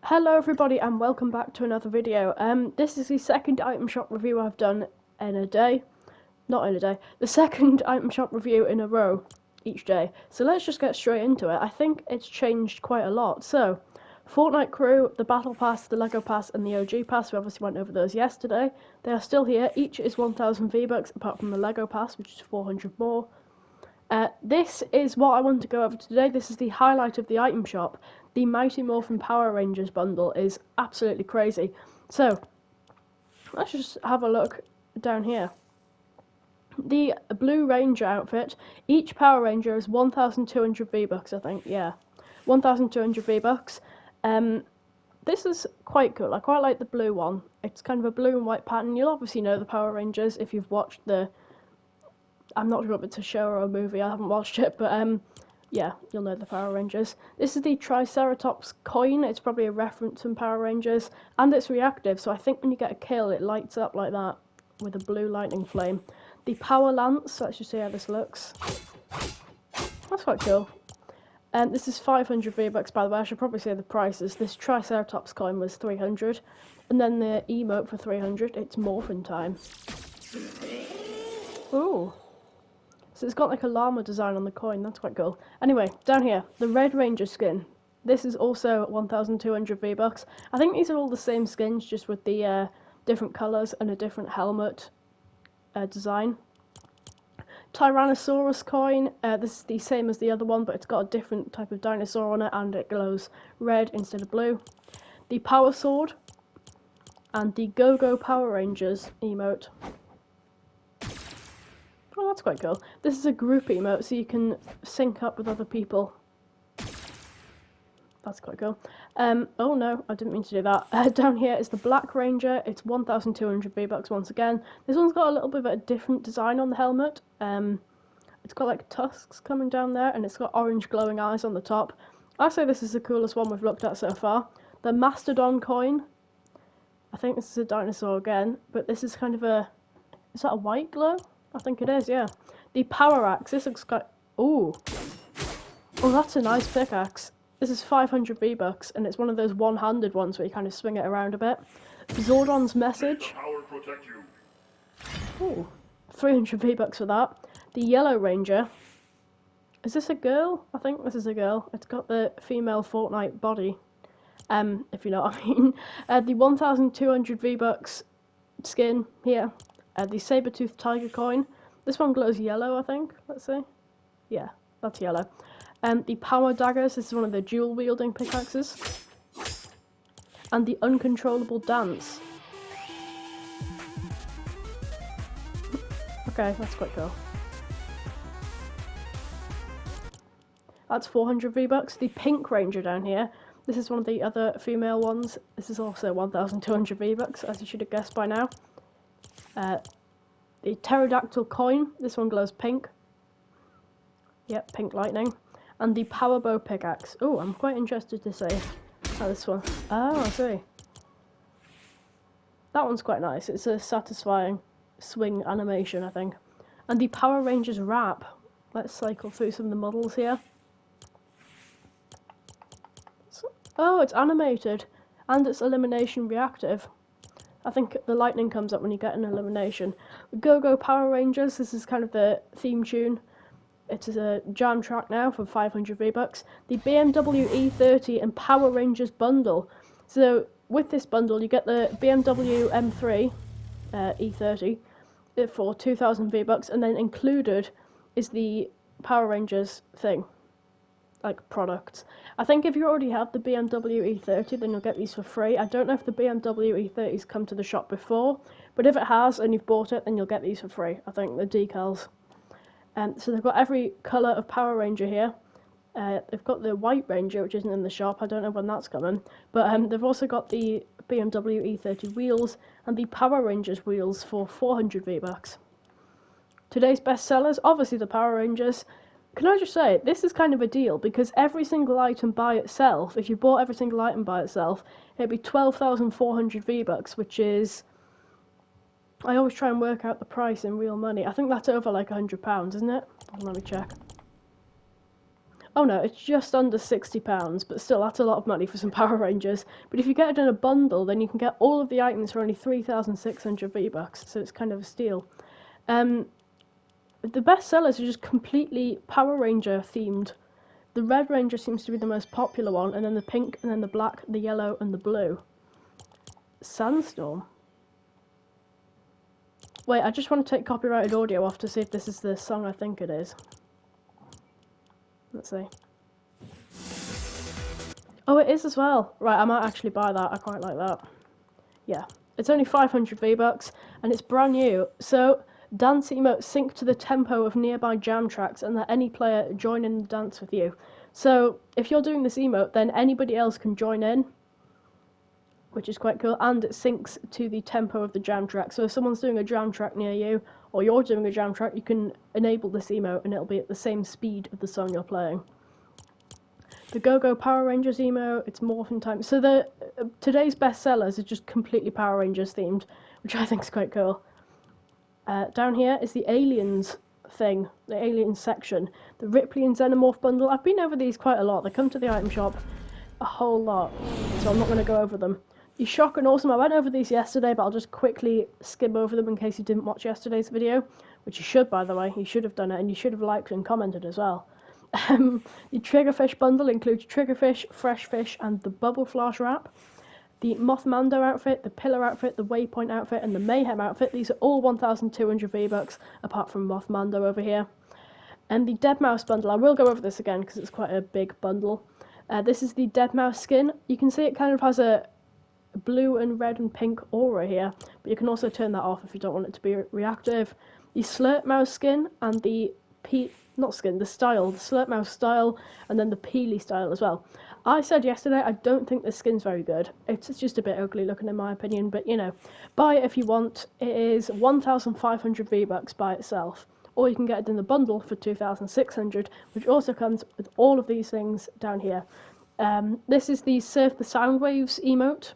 Hello everybody and welcome back to another video. This is the second item shop review I've done in a day. Not in a day. The second item shop review in a row each day. So let's just get straight into it. I think it's changed quite a lot. So, Fortnite Crew, the Battle Pass, the Lego Pass and the OG Pass, we obviously went over those yesterday. They are still here. Each is 1000 V-Bucks apart from the Lego Pass, which is 400 more. This is what I want to go over today. This is the highlight of the item shop. The Mighty Morphin Power Rangers bundle is absolutely crazy. So, let's just have a look down here. The Blue Ranger outfit, each Power Ranger is 1,200 V-Bucks, I think, yeah. 1,200 V-Bucks. This is quite cool. I quite like the blue one. It's kind of a blue and white pattern. You'll obviously know the Power Rangers if you've watched the... I'm not sure if it's a show or a movie, I haven't watched it, but yeah, you'll know the Power Rangers. This is the Triceratops coin, it's probably a reference from Power Rangers, and it's reactive, so I think when you get a kill it lights up like that with a blue lightning flame. The Power Lance, let's just see how this looks. That's quite cool. This is 500 V-Bucks, by the way, I should probably say the prices. This Triceratops coin was 300, and then the emote for 300, it's Morphin Time. Ooh. So it's got like a llama design on the coin, that's quite cool. Anyway, down here, the Red Ranger skin. This is also 1,200 V-Bucks. I think these are all the same skins, just with the different colours and a different helmet design. Tyrannosaurus coin, this is the same as the other one, but it's got a different type of dinosaur on it, and it glows red instead of blue. The Power Sword, and the Go-Go Power Rangers emote. Oh, that's quite cool. This is a group emote, so you can sync up with other people. That's quite cool. Oh no, I didn't mean to do that. Down here is the Black Ranger. It's 1,200 V-Bucks once again. This one's got a little bit of a different design on the helmet. It's got like tusks coming down there, and it's got orange glowing eyes on the top. I say this is the coolest one we've looked at so far. The Mastodon coin. I think this is a dinosaur again, but this is kind of a... Is that a white glow? I think it is, yeah. The Power Axe, this looks quite... Ooh. Oh, that's a nice pickaxe. This is 500 V-Bucks, and it's one of those one-handed ones where you kind of swing it around a bit. Zordon's Message. Ooh. 300 V-Bucks for that. The Yellow Ranger. Is this a girl? I think this is a girl. It's got the female Fortnite body. If you know what I mean. The 1,200 V-Bucks skin here. The Saber-Tooth Tiger coin. This one glows yellow, I think. Let's see. Yeah, that's yellow. The Power Daggers. This is one of the dual-wielding pickaxes. And the Uncontrollable Dance. Okay, that's quite cool. That's 400 V-Bucks. The Pink Ranger down here. This is one of the other female ones. This is also 1,200 V-Bucks, as you should have guessed by now. The Pterodactyl coin. This one glows pink. Yep, pink lightning. And the Power Bow pickaxe. Oh, I'm quite interested to see how this one... Oh, I see. That one's quite nice. It's a satisfying swing animation, I think. And the Power Rangers wrap. Let's cycle through some of the models here. Oh, it's animated. And it's elimination reactive. I think the lightning comes up when you get an elimination. Go-Go Power Rangers. This is kind of the theme tune. It is a jam track now for 500 V-Bucks. The BMW E30 and Power Rangers bundle. So with this bundle, you get the BMW M3 E30 for 2,000 V-Bucks, and then included is the Power Rangers thing, like products. I think if you already have the BMW E30, then you'll get these for free. I don't know if the BMW E30's come to the shop before, but if it has and you've bought it, then you'll get these for free. I think the decals. So they've got every colour of Power Ranger here. They've got the White Ranger, which isn't in the shop. I don't know when that's coming. But they've also got the BMW E30 wheels and the Power Rangers wheels for 400 V-Bucks. Today's best sellers, obviously the Power Rangers. Can I just say, this is kind of a deal, because every single item by itself, if you bought every single item by itself, it'd be 12,400 V-Bucks, which is... I always try and work out the price in real money. I think that's over like £100, isn't it? Let me check. Oh no, it's just under £60, but still, that's a lot of money for some Power Rangers. But if you get it in a bundle, then you can get all of the items for only 3,600 V-Bucks, so it's kind of a steal. The best sellers are just completely Power Ranger themed. The Red Ranger seems to be the most popular one, and then the pink, and then the black, the yellow, and the blue. Sandstorm. Wait, I just want to take copyrighted audio off to see if this is the song I think it is. Let's see. Oh, it is as well. Right, I might actually buy that. I quite like that. Yeah. It's only 500 V-Bucks, and it's brand new. So, dance emotes sync to the tempo of nearby jam tracks and let any player join in the dance with you. So, if you're doing this emote, then anybody else can join in, which is quite cool, and it syncs to the tempo of the jam track. So if someone's doing a jam track near you, or you're doing a jam track, you can enable this emote and it'll be at the same speed of the song you're playing. The Go-Go Power Rangers emote, it's Morphin Time. So today's best sellers are just completely Power Rangers themed, which I think is quite cool. Down here is the Aliens thing, the Aliens section. The Ripley and Xenomorph bundle. I've been over these quite a lot. They come to the item shop a whole lot, so I'm not going to go over them. The Shock and Awesome, I went over these yesterday, but I'll just quickly skim over them in case you didn't watch yesterday's video, which you should, by the way. You should have done it, and you should have liked and commented as well. The Triggerfish bundle includes Triggerfish, Fresh Fish, and the Bubble Flash wrap. The Mothmando outfit, the Pillar outfit, the Waypoint outfit, and the Mayhem outfit. These are all 1,200 V-Bucks, apart from Mothmando over here. And the Deadmau5 bundle, I will go over this again because it's quite a big bundle. This is the Deadmau5 skin. You can see it kind of has a blue and red and pink aura here, but you can also turn that off if you don't want it to be reactive. The Slurpmouse skin and the the Slurpmouse style, and then the Peely style as well. I said yesterday I don't think this skin's very good. It's just a bit ugly looking in my opinion, but you know, buy it if you want. It is 1,500 V-Bucks by itself, or you can get it in the bundle for 2,600, which also comes with all of these things down here. This is the Surf the Sound Waves emote.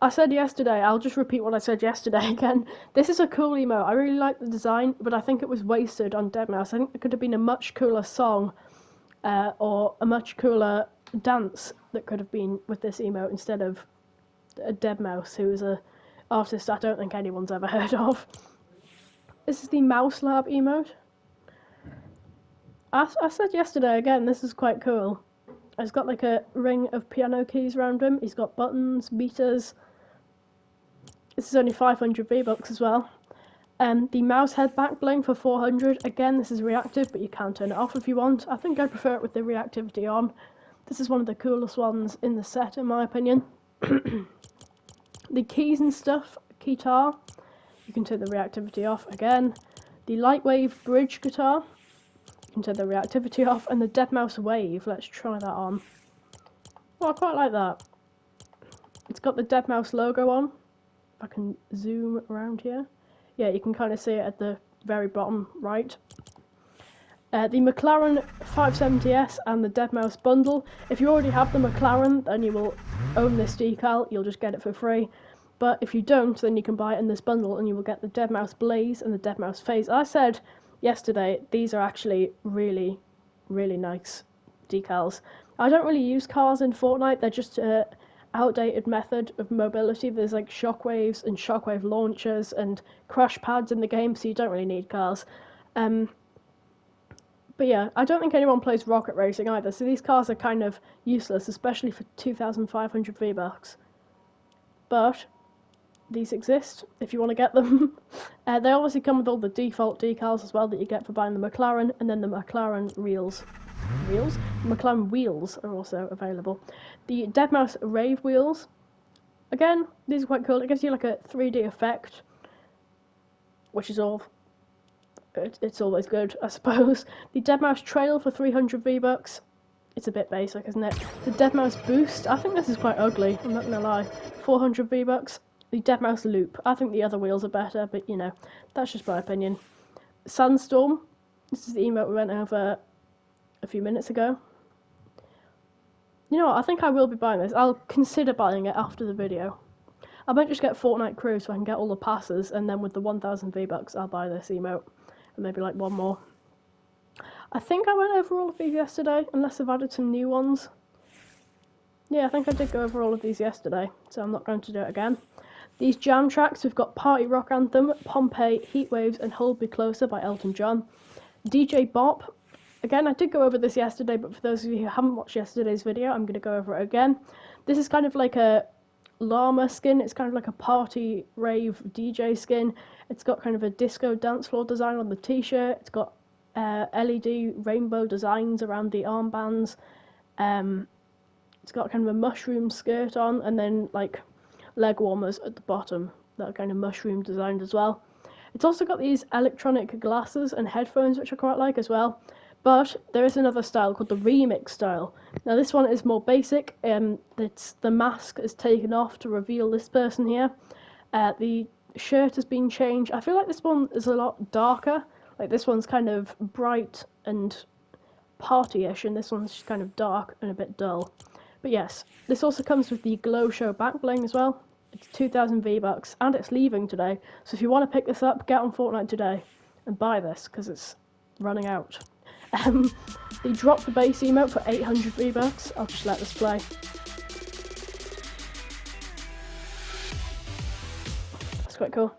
I said yesterday, I'll just repeat what I said yesterday again. This is a cool emote. I really like the design, but I think it was wasted on Deadmau5. I think it could have been a much cooler song, or a much cooler dance that could have been with this emote instead of a Deadmau5, who is a artist I don't think anyone's ever heard of. This is the Mouse Lab emote. I said yesterday again, this is quite cool. It's got like a ring of piano keys around him. He's got buttons, meters. This is only 500 V-Bucks as well. The mouse head back bling for 400. Again, this is reactive, but you can turn it off if you want. I think I prefer it with the reactivity on. This is one of the coolest ones in the set, in my opinion. The keys and stuff, guitar. You can turn the reactivity off again. The Lightwave bridge guitar. You can turn the reactivity off. And the Deadmau5 wave. Let's try that on. Oh, I quite like that. It's got the Deadmau5 logo on. I can zoom around here. Yeah, you can kind of see it at the very bottom right. The McLaren 570S and the Deadmau5 bundle. If you already have the McLaren, then you will own this decal. You'll just get it for free. But if you don't, then you can buy it in this bundle and you will get the Deadmau5 Blaze and the Deadmau5 Phase. I said yesterday, these are actually really, really nice decals. I don't really use cars in Fortnite. They're just outdated method of mobility. There's like shockwaves and shockwave launchers and crash pads in the game, so you don't really need cars. But yeah, I don't think anyone plays rocket racing either, so these cars are kind of useless, especially for 2,500 V-Bucks. But these exist if you want to get them. They obviously come with all the default decals as well that you get for buying the McLaren, and then the McLaren wheels. The McLaren wheels are also available. The Deadmau5 Rave wheels, again, these are quite cool. It gives you like a 3D effect, which is all. It's always good, I suppose. The Deadmau5 Trail for 300 V-Bucks. It's a bit basic, isn't it? The Deadmau5 Boost. I think this is quite ugly. I'm not gonna lie. 400 V-Bucks. The Deadmau5 Loop. I think the other wheels are better, but you know, that's just my opinion. Sandstorm. This is the emote we went over a few minutes ago. You know what, I think I will be buying this. I'll consider buying it after the video. I might just get Fortnite Crew so I can get all the passes, and then with the 1,000 V-Bucks I'll buy this emote. And maybe like one more. I think I went over all of these yesterday, unless I've added some new ones. Yeah, I think I did go over all of these yesterday, so I'm not going to do it again. These jam tracks, we've got Party Rock Anthem, Pompeii, Heatwaves, and Hold Me Closer by Elton John. DJ Bop. Again, I did go over this yesterday, but for those of you who haven't watched yesterday's video, I'm going to go over it again. This is kind of like a llama skin. It's kind of like a party rave DJ skin. It's got kind of a disco dance floor design on the t-shirt. It's got LED rainbow designs around the armbands. It's got kind of a mushroom skirt on, and then like leg warmers at the bottom that are kind of mushroom designed as well. It's also got these electronic glasses and headphones, which I quite like as well. But there is another style called the remix style. Now this one is more basic. It's the mask is taken off to reveal this person here. The shirt has been changed. I feel like this one is a lot darker. Like this one's kind of bright and party-ish, and this one's just kind of dark and a bit dull. But yes, this also comes with the Glow Show back bling as well. It's 2,000 V-Bucks, and it's leaving today. So if you want to pick this up, get on Fortnite today and buy this, because it's running out. They dropped the base emote for 800 V-Bucks. I'll just let this play. That's quite cool.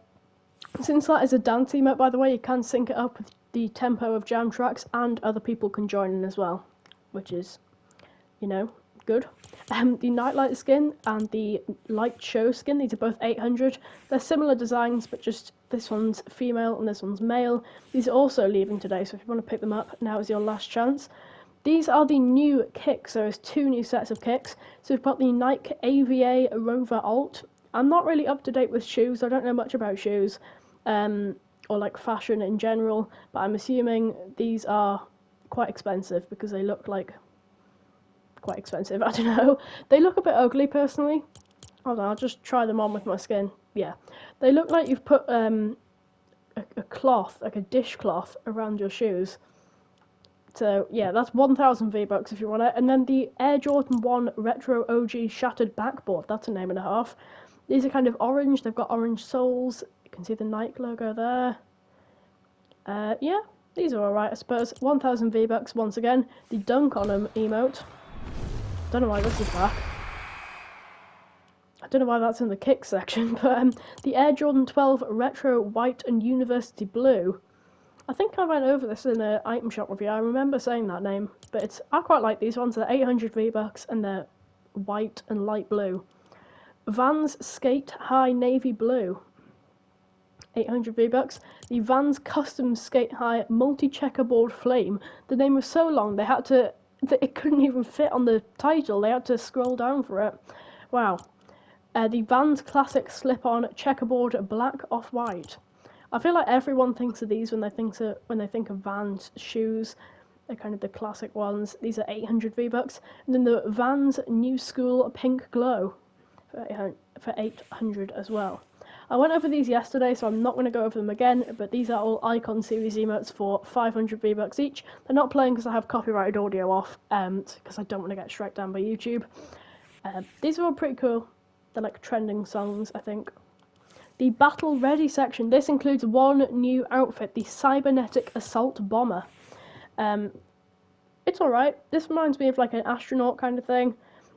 Since that is a dance emote, by the way, you can sync it up with the tempo of jam tracks, and other people can join in as well, which is, you know, good. The Nightlight skin and the Light Show skin, these are both 800. They're similar designs, but just this one's female and this one's male. These are also leaving today, so if you want to pick them up, now is your last chance. These are the new kicks. There's 2 new sets of kicks. So we've got the Nike AVA Rover Alt. I'm not really up to date with shoes. I don't know much about shoes, or like fashion in general, but I'm assuming these are quite expensive because they look like quite expensive. I don't know. They look a bit ugly personally. Hold on, I'll just try them on with my skin. Yeah, they look like you've put a cloth, like a dishcloth, around your shoes. So yeah, that's 1,000 V-Bucks if you want it. And then the Air Jordan 1 Retro OG Shattered Backboard. That's a name and a half. These are kind of orange. They've got orange soles. You can see the Nike logo there. Yeah, these are alright, I suppose. 1,000 V-Bucks once again. The Dunk on 'em emote. Don't know why this is back. I don't know why that's in the kick section, but the Air Jordan 12 Retro White and University Blue. I think I went over this in an item shop review. I remember saying that name, but I quite like these ones. They're 800 V-Bucks and they're white and light blue. Vans Skate High Navy Blue. 800 V-Bucks. The Vans Custom Skate High Multi-Checkerboard Flame. The name was so long they had to... It couldn't even fit on the title. They had to scroll down for it. Wow. The Vans Classic Slip-On Checkerboard Black Off-White. I feel like everyone thinks of these when they think of Vans shoes. They're kind of the classic ones. These are 800 V-Bucks. And then the Vans New School Pink Glow for 800 as well. I went over these yesterday, so I'm not going to go over them again, but these are all Icon Series emotes for 500 V-Bucks each. They're not playing because I have copyrighted audio off, because I don't want to get struck down by YouTube. These are all pretty cool. They're like trending songs, I think. The Battle Ready section. This includes one new outfit, the Cybernetic Assault Bomber. It's alright. This reminds me of like an astronaut kind of thing.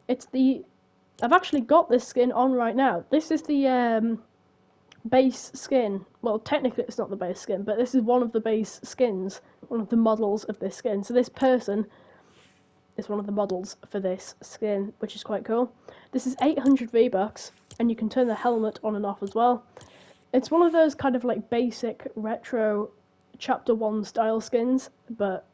I've actually got this skin on right now. This is the base skin. Well, technically it's not the base skin, but this is one of the base skins, one of the models of this skin. So this person is one of the models for this skin, which is quite cool. This is 800 V-Bucks, and you can turn the helmet on and off as well. It's one of those kind of like basic retro Chapter 1 style skins, but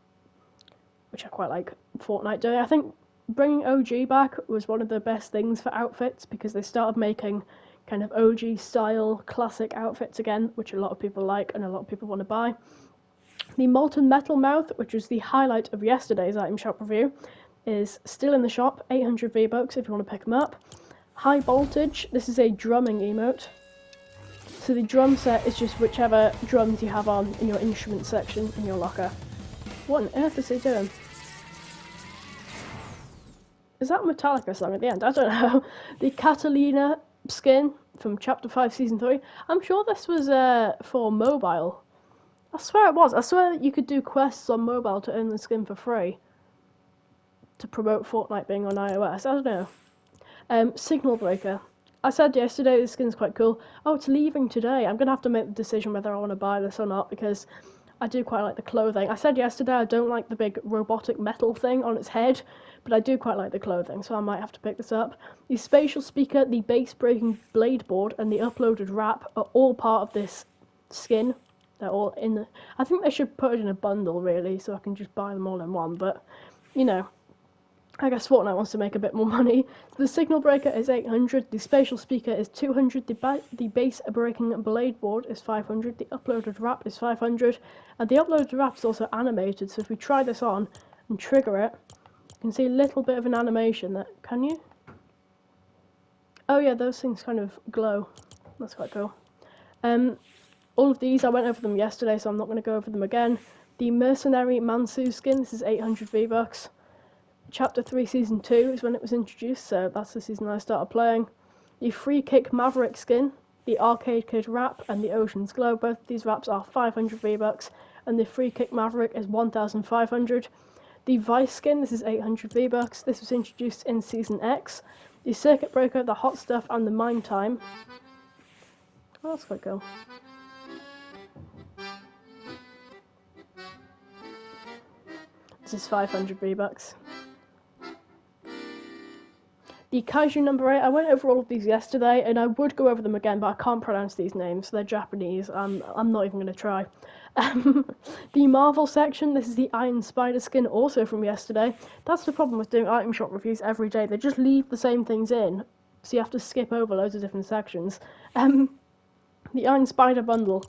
which I quite like Fortnite doing. I think bringing OG back was one of the best things for outfits, because they started making kind of OG style classic outfits again, which a lot of people like and a lot of people want to buy. The Molten Metal Mouth, which was the highlight of yesterday's item shop review, is still in the shop, 800 V-Bucks if you want to pick them up. High Voltage, this is a drumming emote. So the drum set is just whichever drums you have on in your instrument section in your locker. What on earth is he doing? Is that a Metallica song at the end? I don't know. The Catalina skin from Chapter 5 Season 3. I'm sure this was for mobile. I swear it was. I swear that you could do quests on mobile to earn the skin for free. To promote Fortnite being on iOS. I don't know. Signal Breaker. I said yesterday this skin's quite cool. Oh, it's leaving today. I'm gonna have to make the decision whether I want to buy this or not because I do quite like the clothing. I said yesterday I don't like the big robotic metal thing on its head, but I do quite like the clothing, so I might have to pick this up. The spatial speaker, the bass breaking blade board, and the uploaded wrap are all part of this skin. They're all in the. I think they should put it in a bundle really, so I can just buy them all in one. But you know, I guess Fortnite wants to make a bit more money. The signal breaker is 800, the spatial speaker is 200, the bass breaking blade board is 500, the uploaded wrap is 500, and the uploaded wrap is also animated, so if we try this on and trigger it, you can see a little bit of an animation that, can you? Oh yeah, those things kind of glow. That's quite cool. All of these, I went over them yesterday, so I'm not going to go over them again. The Mercenary Mansu skin, this is 800 V-Bucks. Chapter 3 Season 2 is when it was introduced, so that's the season I started playing. The Free Kick Maverick skin, the Arcade Kid wrap, and the Ocean's Glow, both of these wraps are 500 V-Bucks, and the Free Kick Maverick is 1,500. The Vice skin, this is 800 V-Bucks, this was introduced in Season X. The Circuit Breaker, the Hot Stuff, and the Mine Time. Oh, that's quite cool. This is 500 V-Bucks. The Kaiju number 8, I went over all of these yesterday, and I would go over them again, but I can't pronounce these names. They're Japanese. I'm not even going to try. The Marvel section, this is the Iron Spider skin, also from yesterday. That's the problem with doing item shop reviews every day. They just leave the same things in, so you have to skip over loads of different sections. The Iron Spider bundle.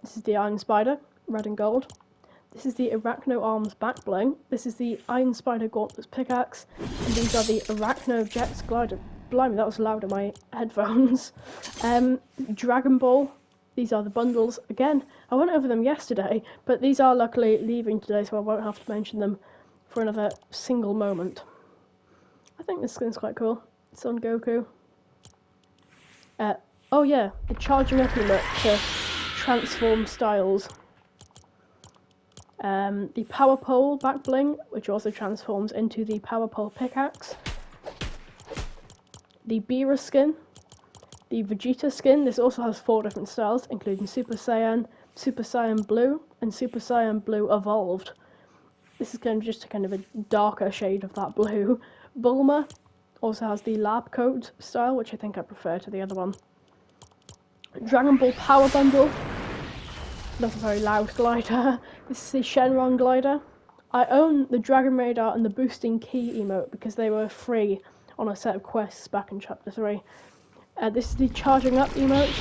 This is the Iron Spider, red and gold. This is the Arachno Arms back bling. This is the Iron Spider Gauntlets pickaxe. And these are the Arachno Jets glider. Blimey, that was loud in my headphones. Dragon Ball. These are the bundles. Again, I went over them yesterday, but these are luckily leaving today, so I won't have to mention them for another single moment. I think this skin's quite cool. It's on Goku. Oh yeah, the charging up emote to transform styles. The Power Pole back bling, which also transforms into the Power Pole pickaxe. The Beerus skin. The Vegeta skin, this also has 4 different styles, including Super Saiyan Blue, and Super Saiyan Blue Evolved. This is just kind of a darker shade of that blue. Bulma also has the Lab Coat style, which I think I prefer to the other one. Dragon Ball Power Bundle. Not a very loud glider. This is the Shenron glider. I own the Dragon Radar and the Boosting Key emote because they were free on a set of quests back in Chapter 3. This is the Charging Up emote.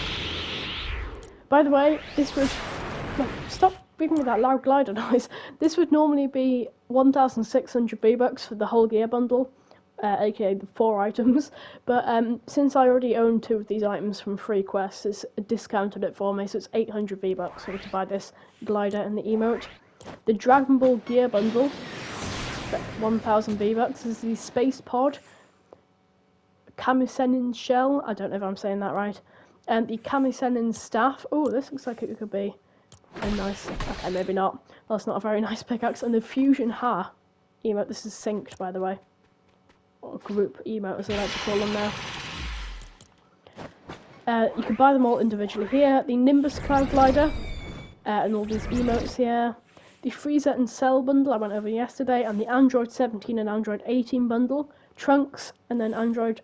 By the way, this would... Stop giving me that loud glider noise. This would normally be 1,600 V-Bucks for the whole gear bundle, aka the 4 items, but since I already own 2 of these items from free quests, it's discounted it for me, so it's 800 V-Bucks for me to buy this glider and the emote. The Dragon Ball gear bundle, 1,000 V-Bucks, is the Space Pod, Kamisenin shell, I don't know if I'm saying that right, and the Kamisenin staff. Oh, this looks like it could be a nice, okay, maybe not, that's not a very nice pickaxe, and the Fusion Ha emote, this is synced by the way. Or group emote as I like to call them now. You can buy them all individually here. The Nimbus Cloud Glider, and all these emotes here. The Frieza and Cell bundle I went over yesterday, and the Android 17 and Android 18 bundle. Trunks, and then Android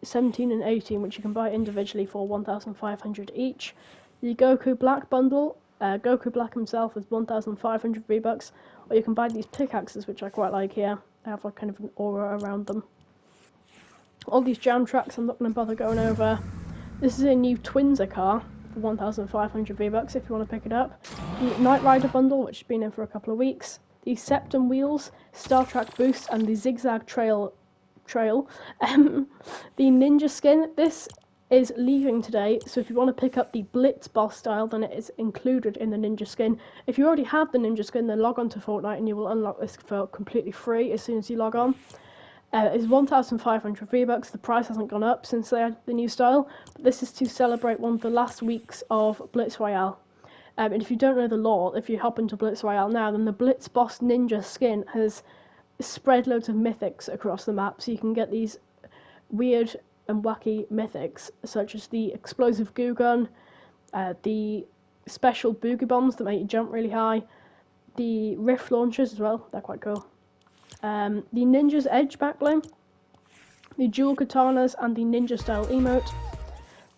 17 and 18, which you can buy individually for 1,500 each. The Goku Black bundle, Goku Black himself is 1,500 V-Bucks, or you can buy these pickaxes, which I quite like here. They have like kind of an aura around them. All these jam tracks I'm not going to bother going over. This is a new Twinza car for 1,500 V-Bucks if you want to pick it up. The Knight Rider bundle, which has been in for a couple of weeks. The Septum wheels, Star Trek boost, and the Zigzag trail. The Ninja skin, this is leaving today, so if you want to pick up the Blitz boss style, then it is included in the Ninja skin. If you already have the Ninja skin, then log on to Fortnite and you will unlock this for completely free as soon as you log on. It's 1,500 V-Bucks. The price hasn't gone up since they had the new style, but this is to celebrate one of the last weeks of Blitz Royale. And if you don't know the lore, if you hop into Blitz Royale now, then the Blitz Boss Ninja skin has spread loads of mythics across the map, so you can get these weird and wacky mythics, such as the explosive goo gun, the special boogie bombs that make you jump really high, the rift launchers as well, they're quite cool, the Ninja's Edge backbling, the dual katanas and the ninja style emote,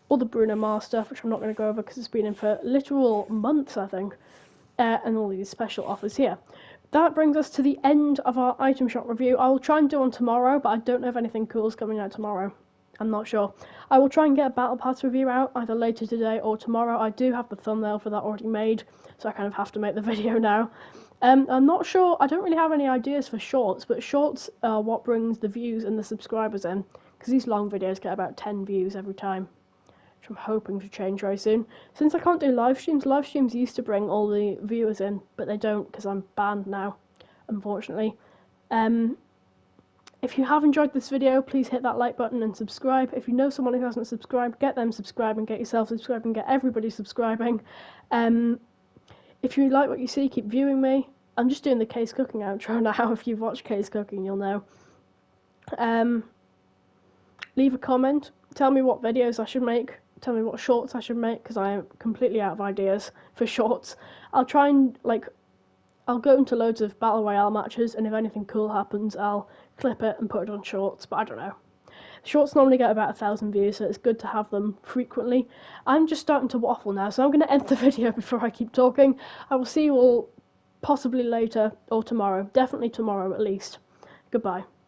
all the Bruno Mars stuff, which I'm not going to go over because it's been in for literal months, I think, and all these special offers here. That brings us to the end of our item shop review. I will try and do one tomorrow, but I don't know if anything cool is coming out tomorrow. I'm not sure. I will try and get a Battle Pass review out either later today or tomorrow. I do have the thumbnail for that already made, so I kind of have to make the video now. I'm not sure, I don't really have any ideas for shorts, but shorts are what brings the views and the subscribers in, because these long videos get about 10 views every time, which I'm hoping to change very soon. Since I can't do live streams used to bring all the viewers in, but they don't because I'm banned now, unfortunately. If you have enjoyed this video, please hit that like button and subscribe. If you know someone who hasn't subscribed, get them subscribed and get yourself subscribed and get everybody subscribing. If you like what you see, keep viewing me. I'm just doing the Case Cooking outro now. If you've watched Case Cooking, you'll know. Leave a comment. Tell me what videos I should make. Tell me what shorts I should make, because I am completely out of ideas for shorts. I'll try and, I'll go into loads of Battle Royale matches, and if anything cool happens, I'll clip it and put it on shorts, but I don't know. Shorts normally get about 1,000 views, so it's good to have them frequently. I'm just starting to waffle now, so I'm going to end the video before I keep talking. I will see you all possibly later or tomorrow. Definitely tomorrow at least. Goodbye.